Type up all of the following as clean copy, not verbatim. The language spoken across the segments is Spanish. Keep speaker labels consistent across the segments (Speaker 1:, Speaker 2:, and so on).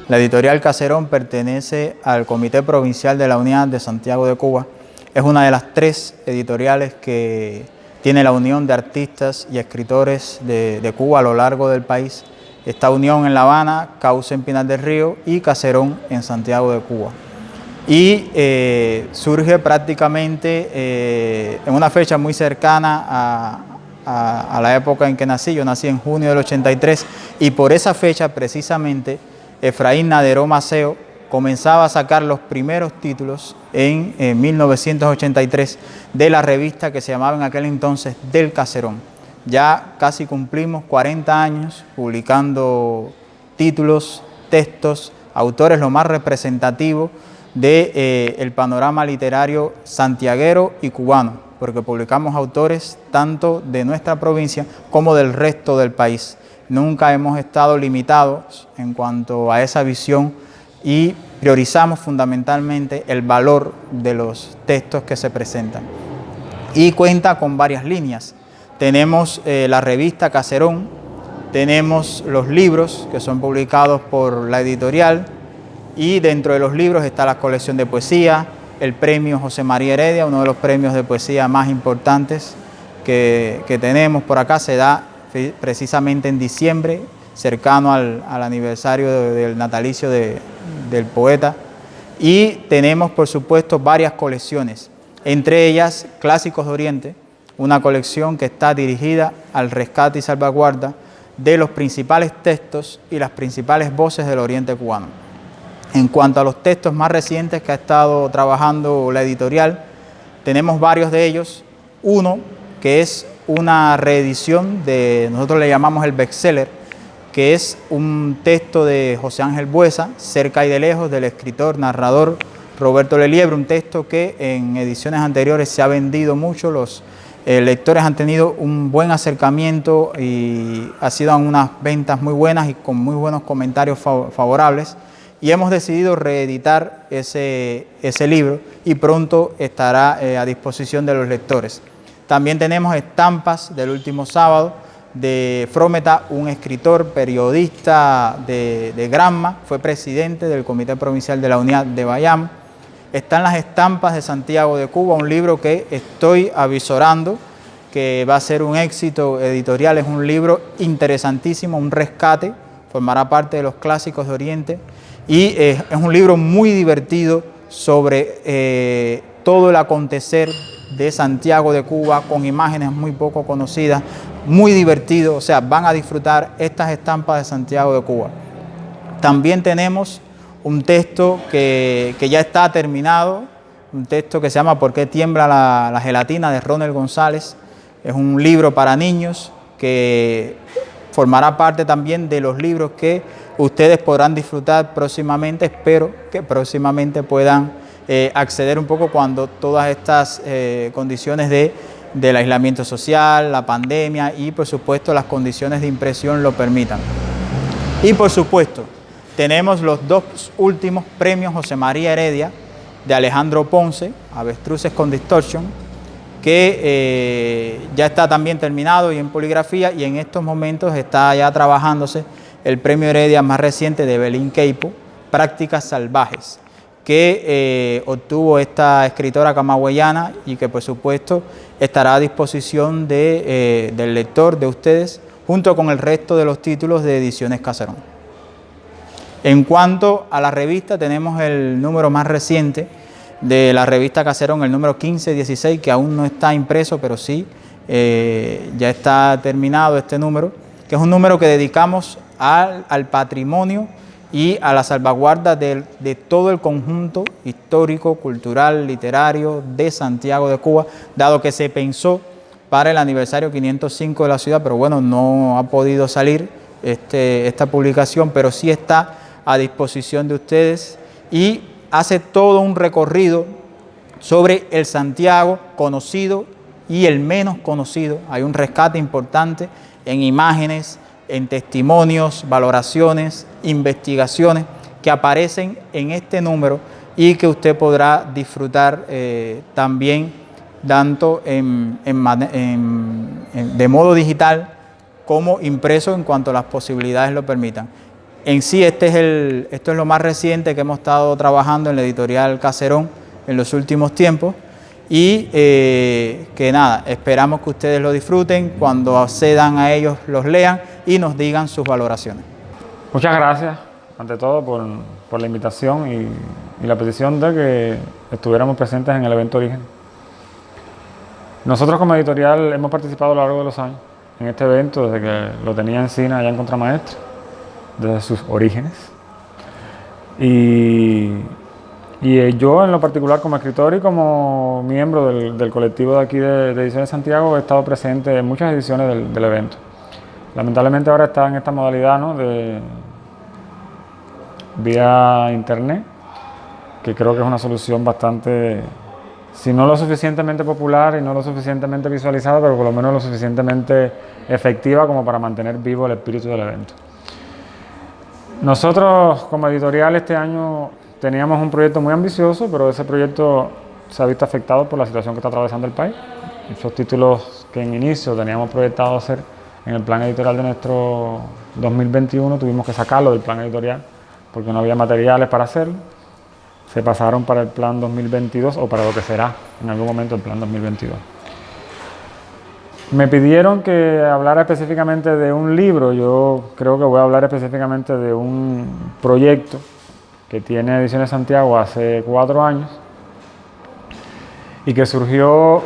Speaker 1: La editorial Caserón pertenece al Comité Provincial de la Unidad de Santiago de Cuba. Es una de las 3 editoriales que tiene la unión de artistas y escritores de Cuba a lo largo del país. Esta unión en La Habana, Cauce en Pinar del Río y Caserón en Santiago de Cuba. Y surge prácticamente en una fecha muy cercana a la época en que nací. Yo nací en junio del 83 y por esa fecha precisamente Efraín Naderó Maceo comenzaba a sacar los primeros títulos en 1983 de la revista que se llamaba en aquel entonces Del Caserón. Ya casi cumplimos 40 años publicando títulos, textos, autores lo más representativos del panorama literario santiaguero y cubano, porque publicamos autores tanto de nuestra provincia como del resto del país. Nunca hemos estado limitados en cuanto a esa visión y priorizamos fundamentalmente el valor de los textos que se presentan. Y cuenta con varias líneas. Tenemos la revista Caserón, tenemos los libros que son publicados por la editorial y dentro de los libros está la colección de poesía, el premio José María Heredia, uno de los premios de poesía más importantes que tenemos por acá, se da precisamente en diciembre, cercano al aniversario del natalicio del poeta. Y tenemos, por supuesto, varias colecciones, entre ellas Clásicos de Oriente, una colección que está dirigida al rescate y salvaguarda de los principales textos y las principales voces del Oriente cubano. En cuanto a los textos más recientes que ha estado trabajando la editorial, tenemos varios de ellos. Uno que es una reedición nosotros le llamamos el bestseller, que es un texto de José Ángel Buesa, Cerca y de Lejos, del escritor, narrador Roberto Leliebre, un texto que en ediciones anteriores se ha vendido mucho, los lectores han tenido un buen acercamiento y ha sido unas ventas muy buenas y con muy buenos comentarios favorables. Y hemos decidido reeditar ese libro y pronto estará a disposición de los lectores. También tenemos estampas del último sábado de Frometa, un escritor, periodista de Granma, fue presidente del Comité Provincial de la Unidad de Bayamo. Están las estampas de Santiago de Cuba, un libro que estoy avisorando que va a ser un éxito editorial. Es un libro interesantísimo, un rescate, formará parte de los Clásicos de Oriente y es un libro muy divertido sobre todo el acontecer de Santiago de Cuba, con imágenes muy poco conocidas, muy divertido, o sea, van a disfrutar estas estampas de Santiago de Cuba. También tenemos un texto que ya está terminado, un texto que se llama ¿Por qué tiembla la gelatina?, de Ronald González. Es un libro para niños que formará parte también de los libros que ustedes podrán disfrutar próximamente. Espero que próximamente puedan acceder un poco cuando todas estas condiciones del aislamiento social, la pandemia y por supuesto las condiciones de impresión lo permitan. Y por supuesto tenemos los 2 últimos premios José María Heredia de Alejandro Ponce, Avestruces con Distortion, que ya está también terminado y en poligrafía, y en estos momentos está ya trabajándose el premio Heredia más reciente de Belín Queipo, Prácticas Salvajes, que obtuvo esta escritora camagüeyana y que por supuesto estará a disposición del lector, de ustedes, junto con el resto de los títulos de Ediciones Caserón. En cuanto a la revista, tenemos el número más reciente de la revista Caserón, el número 1516, que aún no está impreso, pero sí ya está terminado este número, que es un número que dedicamos al patrimonio y a la salvaguarda de todo el conjunto histórico, cultural, literario de Santiago de Cuba, dado que se pensó para el aniversario 505 de la ciudad, pero bueno, no ha podido salir esta publicación, pero sí está a disposición de ustedes y hace todo un recorrido sobre el Santiago conocido y el menos conocido. Hay un rescate importante en imágenes, en testimonios, valoraciones, investigaciones que aparecen en este número y que usted podrá disfrutar también tanto de modo digital como impreso en cuanto las posibilidades lo permitan. En sí, esto es lo más reciente que hemos estado trabajando en la editorial Caserón en los últimos tiempos y que nada, esperamos que ustedes lo disfruten, cuando accedan a ellos los lean y nos digan sus valoraciones.
Speaker 2: Muchas gracias, ante todo, por la invitación y la petición de que estuviéramos presentes en el evento Origen. Nosotros como editorial hemos participado a lo largo de los años en este evento, desde que lo tenía Encina allá en Contramaestre, desde sus orígenes. Y yo en lo particular como escritor y como miembro del colectivo de aquí de Ediciones Santiago he estado presente en muchas ediciones del evento. Lamentablemente ahora está en esta modalidad, ¿no?, de vía internet, que creo que es una solución bastante, si no lo suficientemente popular y no lo suficientemente visualizada, pero por lo menos lo suficientemente efectiva como para mantener vivo el espíritu del evento. Nosotros como editorial este año teníamos un proyecto muy ambicioso, pero ese proyecto se ha visto afectado por la situación que está atravesando el país. Esos títulos que en inicio teníamos proyectado hacer en el plan editorial de nuestro 2021, tuvimos que sacarlo del plan editorial porque no había materiales para hacerlo. Se pasaron para el plan 2022 o para lo que será en algún momento el plan 2022. Me pidieron que hablara específicamente de un libro. Yo creo que voy a hablar específicamente de un proyecto que tiene Ediciones Santiago hace 4 años y que surgió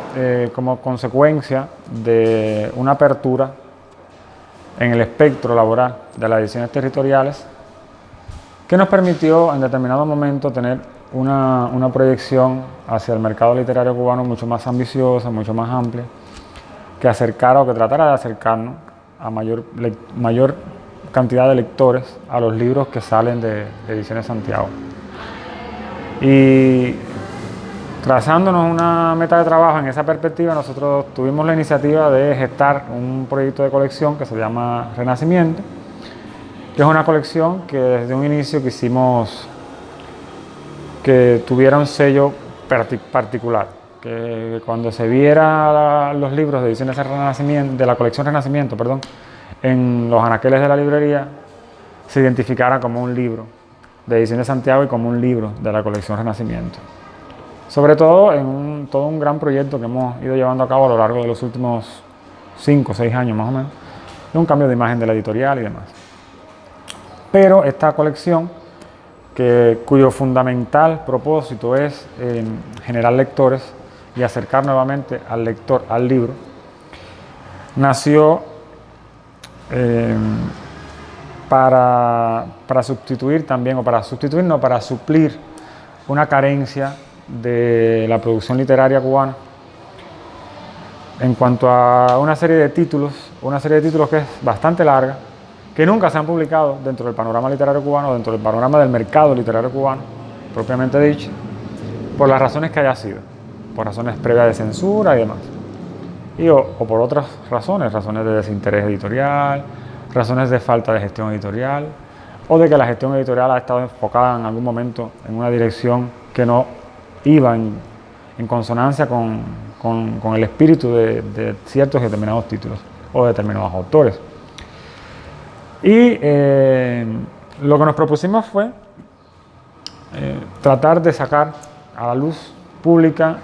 Speaker 2: como consecuencia de una apertura en el espectro laboral de las ediciones territoriales que nos permitió en determinado momento tener una proyección hacia el mercado literario cubano mucho más ambiciosa, mucho más amplia, que acercara o que tratara de acercarnos a mayor cantidad de lectores a los libros que salen de Ediciones Santiago. Y trazándonos una meta de trabajo en esa perspectiva, nosotros tuvimos la iniciativa de gestar un proyecto de colección que se llama Renacimiento, que es una colección que desde un inicio quisimos que tuviera un sello particular, que cuando se viera los libros de Ediciones Renacimiento, de la colección Renacimiento, perdón, en los anaqueles de la librería, se identificara como un libro de Ediciones Santiago y como un libro de la colección Renacimiento. Sobre todo en todo un gran proyecto que hemos ido llevando a cabo a lo largo de los últimos 5 o 6 años más o menos, de un cambio de imagen de la editorial y demás. Pero esta colección, cuyo fundamental propósito es generar lectores y acercar nuevamente al lector al libro, nació para sustituir también, para suplir una carencia de la producción literaria cubana en cuanto a una serie de títulos que es bastante larga, que nunca se han publicado dentro del panorama literario cubano, dentro del panorama del mercado literario cubano, propiamente dicho, por las razones que haya sido, por razones previas de censura y demás, o por otras razones de desinterés editorial, razones de falta de gestión editorial, o de que la gestión editorial ha estado enfocada en algún momento en una dirección que no iba en consonancia con el espíritu de ciertos y determinados títulos o determinados autores. Y lo que nos propusimos fue tratar de sacar a la luz pública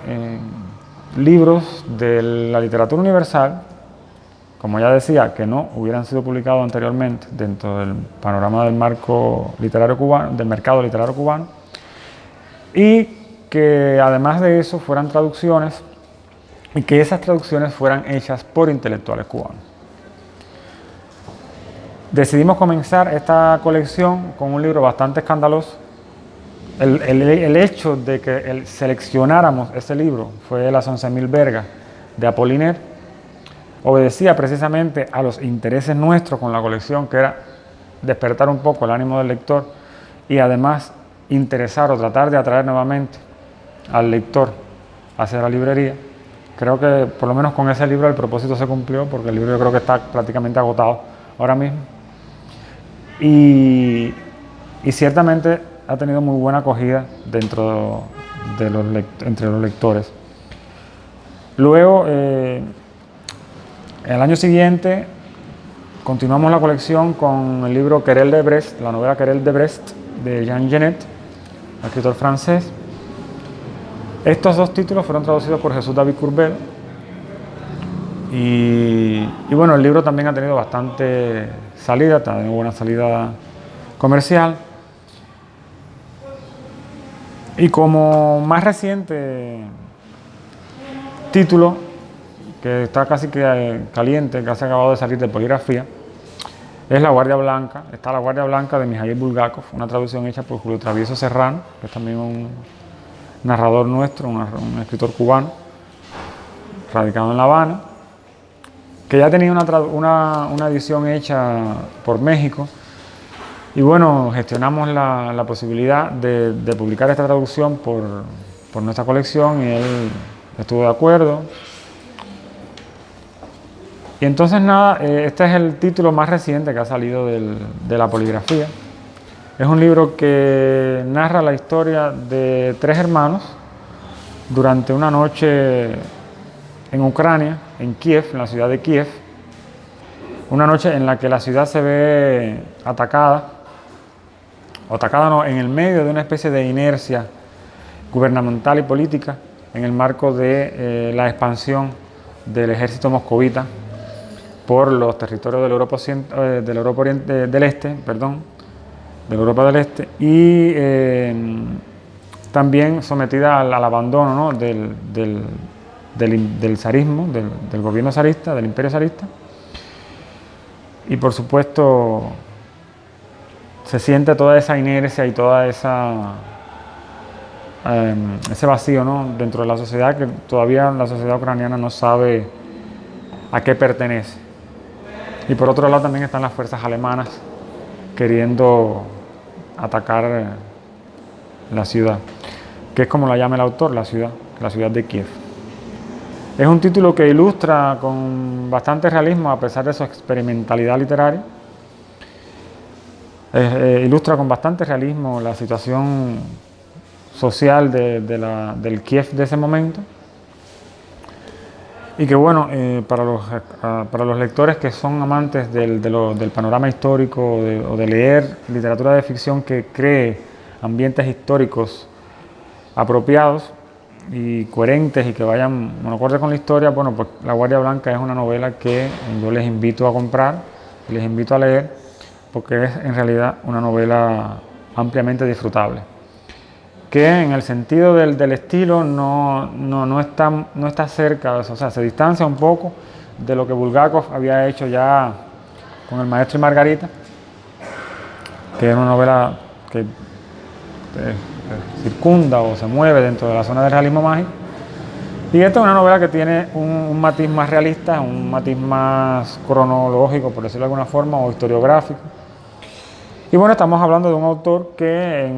Speaker 2: libros de la literatura universal, como ya decía, que no hubieran sido publicados anteriormente dentro del panorama del marco literario cubano, del mercado literario cubano, y que además de eso fueran traducciones y que esas traducciones fueran hechas por intelectuales cubanos. Decidimos comenzar esta colección con un libro bastante escandaloso. El hecho de que seleccionáramos ese libro fue Las 11.000 vergas de Apollinaire. Obedecía precisamente a los intereses nuestros con la colección, que era despertar un poco el ánimo del lector y además interesar o tratar de atraer nuevamente al lector hacia la librería. Creo que por lo menos con ese libro el propósito se cumplió, porque el libro yo creo que está prácticamente agotado ahora mismo. Y ciertamente ha tenido muy buena acogida entre los lectores. Luego, el año siguiente, Continuamos la colección con el libro Querelle de Brest, la novela Querelle de Brest de Jean Genet, escritor francés. Estos dos títulos fueron traducidos por Jesús David Courbet. Y bueno, el libro también ha tenido bastante salida, ha tenido buena salida comercial. Y como más reciente título, que está casi que caliente, casi acabado de salir de poligrafía, es La Guardia Blanca. Está La Guardia Blanca de Mijaíl Bulgakov, una traducción hecha por Julio Travieso Serrano, que es también un narrador nuestro, un escritor cubano, radicado en La Habana, que ya tenía una edición hecha por México. Y bueno, gestionamos la posibilidad de publicar esta traducción por nuestra colección y él estuvo de acuerdo. Y entonces nada, este es el título más reciente que ha salido de la poligrafía. Es un libro que narra la historia de 3 hermanos durante una noche en Ucrania, en Kiev, en la ciudad de Kiev. Una noche en la que la ciudad se ve atacada no, en el medio de una especie de inercia gubernamental y política en el marco de la expansión del ejército moscovita por los territorios de la Europa del Este, y también sometida al abandono, ¿no?, del zarismo, del gobierno zarista, del imperio zarista. Y por supuesto se siente toda esa inercia y toda ese vacío, ¿no?, dentro de la sociedad, que todavía la sociedad ucraniana no sabe a qué pertenece. Y por otro lado también están las fuerzas alemanas queriendo atacar la ciudad, que es como la llama el autor, la ciudad de Kiev. Es un título que ilustra con bastante realismo, a pesar de su experimentalidad literaria. Ilustra con bastante realismo la situación social del Kiev de ese momento. Y que bueno, para los lectores que son amantes del panorama histórico o de leer literatura de ficción que cree ambientes históricos apropiados y coherentes y que vayan acorde con la historia, bueno, pues La Guardia Blanca es una novela que yo les invito a comprar, les invito a leer, porque es en realidad una novela ampliamente disfrutable, que en el sentido del estilo no está cerca, o sea, se distancia un poco de lo que Bulgakov había hecho ya con El Maestro y Margarita, que es una novela que circunda o se mueve dentro de la zona del realismo mágico. Y esta es una novela que tiene un matiz más realista, un matiz más cronológico, por decirlo de alguna forma, o historiográfico. Y bueno, estamos hablando de un autor que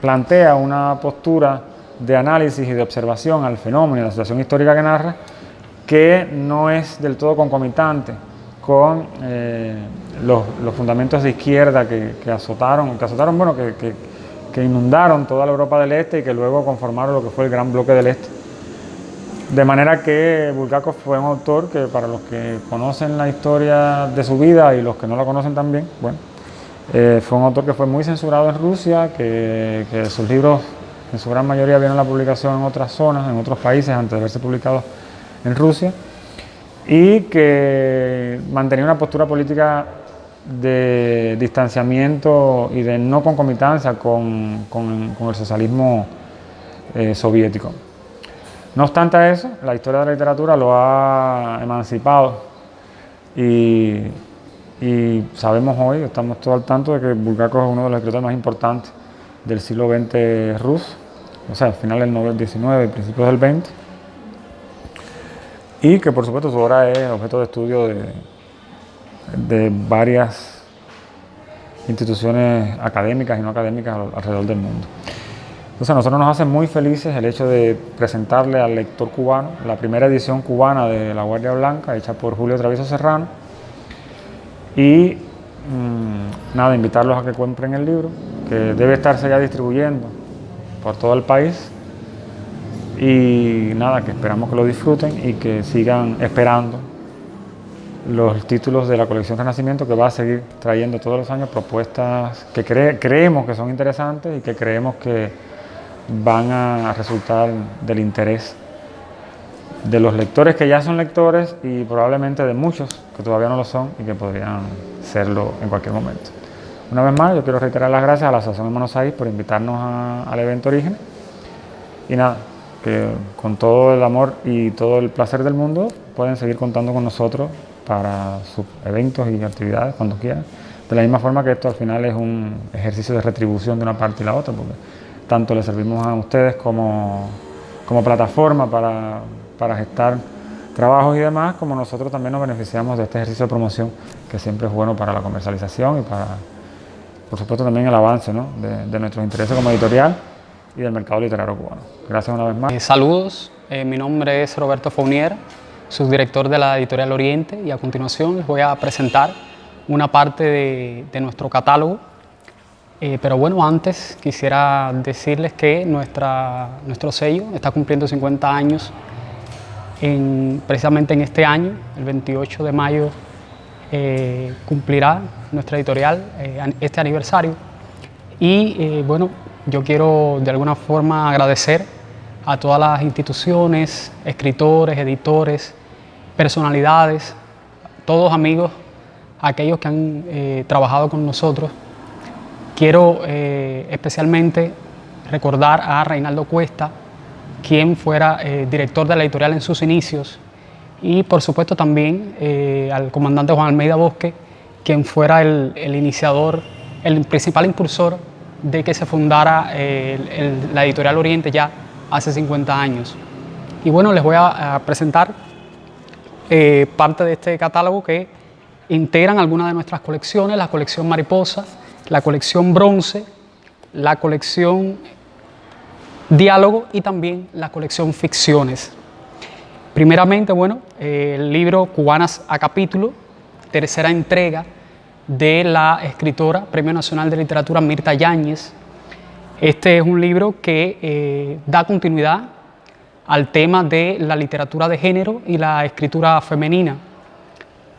Speaker 2: plantea una postura de análisis y de observación al fenómeno y a la situación histórica que narra, que no es del todo concomitante con los fundamentos de izquierda que inundaron toda la Europa del Este y que luego conformaron lo que fue el gran bloque del Este. De manera que Bulgakov fue un autor que, para los que conocen la historia de su vida y los que no la conocen también, bueno, fue un autor que fue muy censurado en Rusia, que sus libros en su gran mayoría vieron la publicación en otras zonas, en otros países, antes de haberse publicados en Rusia, y que mantenía una postura política de distanciamiento y de no concomitancia con el socialismo soviético. No obstante eso, la historia de la literatura lo ha emancipado y sabemos hoy, estamos todos al tanto de que Bulgakov es uno de los escritores más importantes del siglo XX ruso, o sea, al final del XIX y principios del XX, y que por supuesto su obra es objeto de estudio de varias instituciones académicas y no académicas alrededor del mundo. Entonces a nosotros nos hace muy felices el hecho de presentarle al lector cubano la primera edición cubana de La Guardia Blanca, hecha por Julio Travieso Serrano, y nada, invitarlos a que compren el libro, que debe estarse ya distribuyendo por todo el país, y nada, que esperamos que lo disfruten y que sigan esperando los títulos de la colección Renacimiento, que va a seguir trayendo todos los años propuestas que creemos que son interesantes y que creemos que van a resultar del interés de los lectores que ya son lectores y probablemente de muchos que todavía no lo son y que podrían serlo en cualquier momento. Una vez más, yo quiero reiterar las gracias a la Asociación Hermanos Sáiz por invitarnos al evento Orígenes. Y nada, que con todo el amor y todo el placer del mundo pueden seguir contando con nosotros para sus eventos y actividades cuando quieran. De la misma forma que esto al final es un ejercicio de retribución de una parte y la otra, porque tanto les servimos a ustedes como plataforma para gestar trabajos y demás, como nosotros también nos beneficiamos de este ejercicio de promoción que siempre es bueno para la comercialización y para, por supuesto, también el avance, ¿no?, de nuestros intereses como editorial y del mercado literario cubano. Gracias una vez más.
Speaker 3: Saludos, mi nombre es Roberto Fournier, subdirector de la Editorial Oriente, y a continuación les voy a presentar una parte de nuestro catálogo. Pero bueno, antes quisiera decirles que nuestro sello está cumpliendo 50 años precisamente en este año. El 28 de mayo cumplirá nuestra editorial este aniversario. Y bueno, yo quiero de alguna forma agradecer a todas las instituciones, escritores, editores, personalidades, todos amigos, aquellos que han trabajado con nosotros. Quiero especialmente recordar a Reinaldo Cuesta, quien fuera director de la editorial en sus inicios, y por supuesto también al comandante Juan Almeida Bosque, quien fuera el iniciador, el principal impulsor de que se fundara la Editorial Oriente ya hace 50 años. Y bueno, les voy a presentar parte de este catálogo que integran algunas de nuestras colecciones: la colección Mariposa, la colección Bronce, la colección Diálogo y también la colección Ficciones. Primeramente, bueno, el libro Cubanas a capítulo, tercera entrega de la escritora, Premio Nacional de Literatura, Mirta Yáñez. Este es un libro que da continuidad al tema de la literatura de género y la escritura femenina.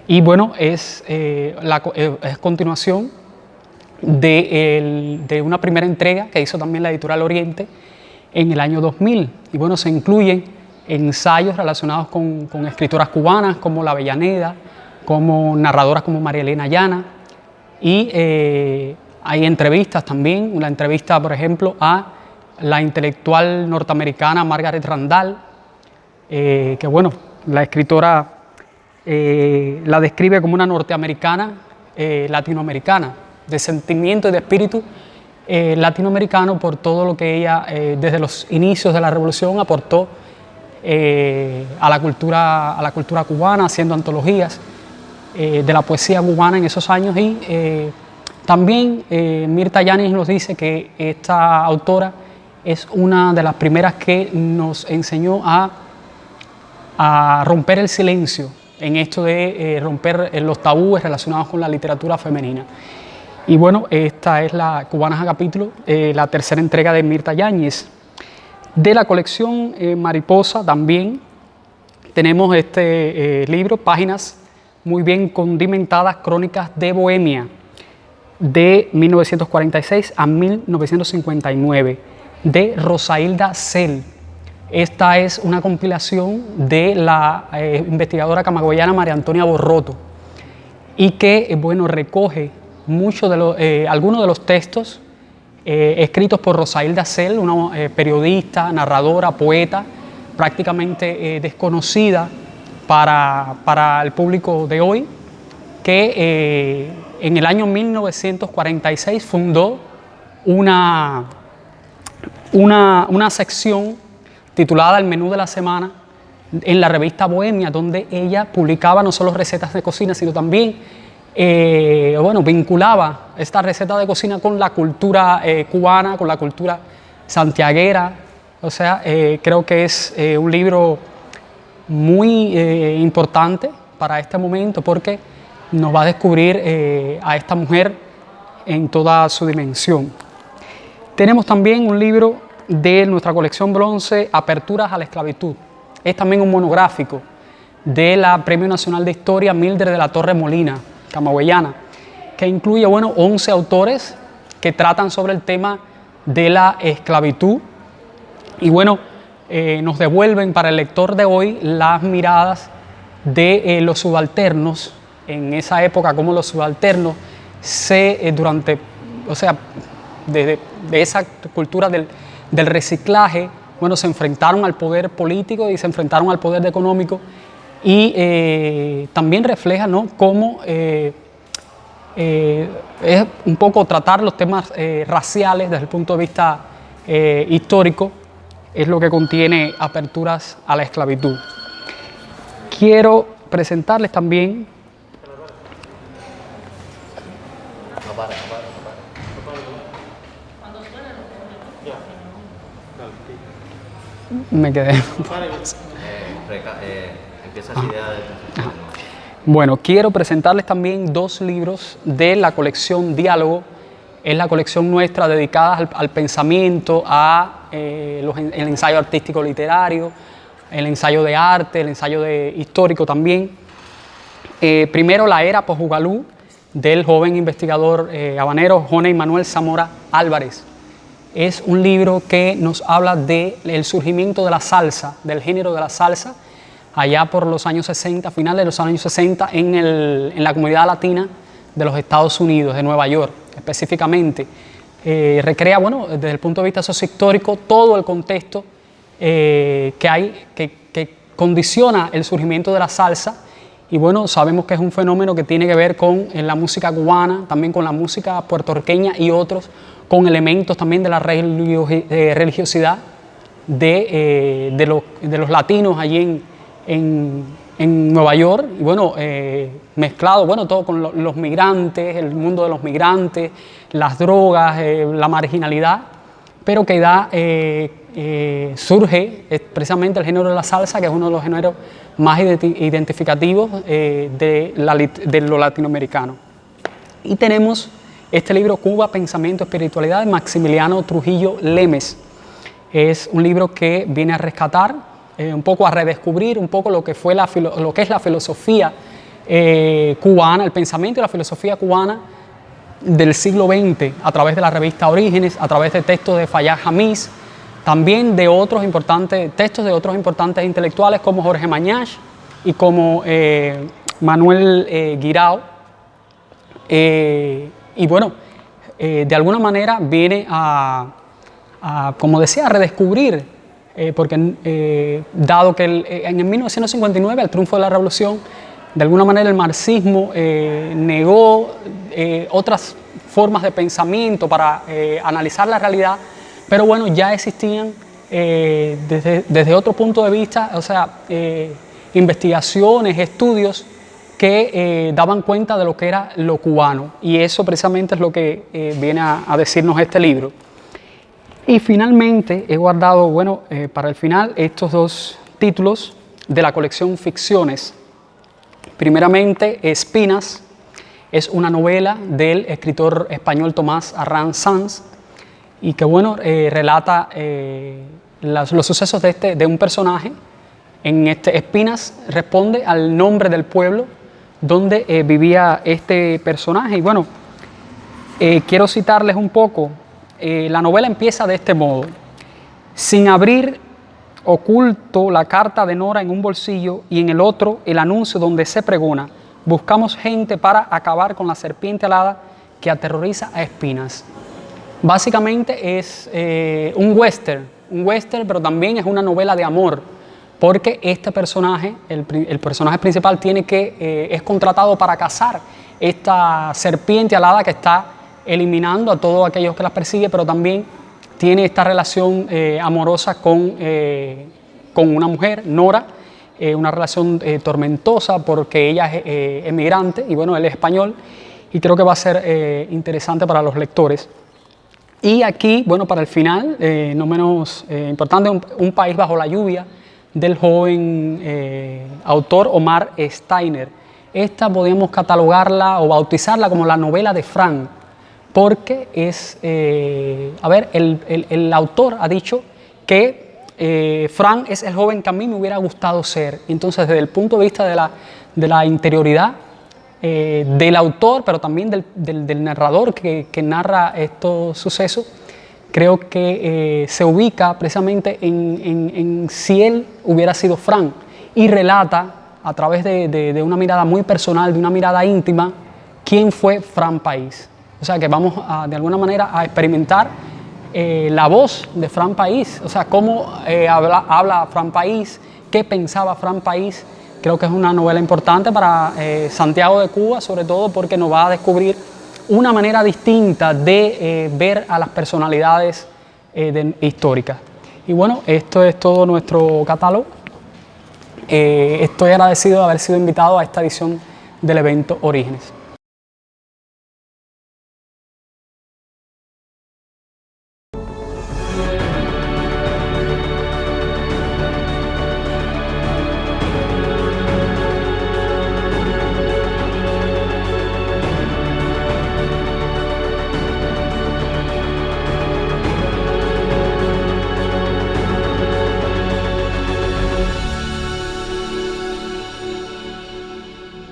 Speaker 3: Y bueno, es continuación de una primera entrega que hizo también la Editorial Oriente en el año 2000. Y bueno, se incluyen ensayos relacionados con escritoras cubanas como La Avellaneda, como narradoras como María Elena Llana, y hay entrevistas también, una entrevista, por ejemplo, a la intelectual norteamericana Margaret Randall, que bueno, la escritora la describe como una norteamericana latinoamericana, de sentimiento y de espíritu latinoamericano, por todo lo que ella desde los inicios de la revolución aportó a la cultura cubana, haciendo antologías de la poesía cubana en esos años. Y también Mirta Yáñez nos dice que esta autora es una de las primeras que nos enseñó a romper el silencio en esto de romper los tabúes relacionados con la literatura femenina. Y bueno, esta es la Cubanas a capítulo, la tercera entrega de Mirta Yáñez. De la colección Mariposa también tenemos este libro, Páginas muy bien condimentadas, Crónicas de Bohemia, de 1946 a 1959, de Rosailda Cel. Esta es una compilación de la investigadora camagüeyana María Antonia Borroto, y que bueno, recoge algunos de los textos escritos por Rosailda Cel, una periodista, narradora, poeta, prácticamente desconocida para el público de hoy, que en el año 1946 fundó una sección titulada El Menú de la Semana en la revista Bohemia, donde ella publicaba no solo recetas de cocina, sino también vinculaba esta receta de cocina con la cultura cubana, con la cultura santiaguera. O sea, creo que es un libro muy importante para este momento, porque nos va a descubrir a esta mujer en toda su dimensión. Tenemos también un libro de nuestra colección Bronce, Aperturas a la Esclavitud. Es también un monográfico de la Premio Nacional de Historia Mildred de la Torre Molina, camagüeyana, que incluye, bueno, 11 autores que tratan sobre el tema de la esclavitud y, bueno, nos devuelven para el lector de hoy las miradas de los subalternos en esa época, como los subalternos de esa cultura del reciclaje, bueno, se enfrentaron al poder político y se enfrentaron al poder económico y también refleja, ¿no?, cómo es un poco tratar los temas raciales desde el punto de vista histórico, es lo que contiene Aperturas a la esclavitud. Quiero presentarles también me quedé.
Speaker 4: Empieza esa idea de...
Speaker 3: Bueno, quiero presentarles también 2 libros de la colección Diálogo. Es la colección nuestra dedicada al pensamiento, el ensayo artístico literario, el ensayo de arte, el ensayo histórico también. Primero, La era post-Ugalú, del joven investigador habanero Joney Manuel Zamora Álvarez. Es un libro que nos habla del surgimiento de la salsa, del género de la salsa, allá por los años 60, finales de los años 60, en la comunidad latina de los Estados Unidos, de Nueva York específicamente. Recrea, bueno, desde el punto de vista sociohistórico, todo el contexto que condiciona el surgimiento de la salsa. Y bueno, sabemos que es un fenómeno que tiene que ver con la música cubana, también con la música puertorriqueña y otros, con elementos también de la religiosidad de los latinos allí en Nueva York. Y bueno, mezclado, bueno, todo con los migrantes, el mundo de los migrantes, las drogas, la marginalidad, pero que surge precisamente el género de la salsa, que es uno de los géneros más identificativos de lo latinoamericano. Y tenemos este libro, Cuba, Pensamiento, Espiritualidad, de Maximiliano Trujillo Lemes. Es un libro que viene a rescatar, un poco a redescubrir un poco lo que es la filosofía cubana, el pensamiento y la filosofía cubana del siglo XX, a través de la revista Orígenes, a través de textos de Fayad Hamiz, también de otros importantes textos de otros importantes intelectuales como Jorge Mañach y como Manuel Guirao. Y bueno, de alguna manera viene como decía, a redescubrir, porque dado que en el 1959, al triunfo de la revolución, de alguna manera el marxismo negó otras formas de pensamiento para analizar la realidad, pero bueno, ya existían desde otro punto de vista, o sea, investigaciones, estudios que daban cuenta de lo que era lo cubano, y eso precisamente es lo que viene a decirnos este libro. Y finalmente he guardado, bueno, para el final estos 2 títulos de la colección Ficciones. Primeramente, Espinas, es una novela del escritor español Tomás Arranz Sans, y que bueno, relata los sucesos de un personaje. En Espinas responde al nombre del pueblo donde vivía este personaje. Y bueno, quiero citarles un poco. La novela empieza de este modo: sin abrir, oculto la carta de Nora en un bolsillo y en el otro el anuncio donde se pregona: buscamos gente para acabar con la serpiente alada que aterroriza a Espinas. Básicamente es un western, pero también es una novela de amor, porque este personaje, el personaje principal, es contratado para cazar esta serpiente alada que está eliminando a todos aquellos que las persigue, pero también tiene esta relación amorosa con una mujer, Nora, una relación tormentosa porque ella es emigrante y bueno, él es español, y creo que va a ser interesante para los lectores. Y aquí, bueno, para el final, no menos importante, un país bajo la lluvia, del joven autor Omar Steiner. Esta podríamos catalogarla o bautizarla como la novela de Frank, porque es, el autor ha dicho que Fran es el joven que a mí me hubiera gustado ser. Entonces, desde el punto de vista de la interioridad del autor, pero también del narrador que narra estos sucesos, creo que se ubica precisamente en si él hubiera sido Fran y relata a través de una mirada muy personal, de una mirada íntima, quién fue Fran País. O sea que vamos de alguna manera a experimentar la voz de Fran País, o sea, cómo habla Fran País, qué pensaba Fran País. Creo que es una novela importante para Santiago de Cuba, sobre todo porque nos va a descubrir una manera distinta de ver a las personalidades históricas. Y bueno, esto es todo nuestro catálogo. Estoy agradecido de haber sido invitado a esta edición del evento Orígenes.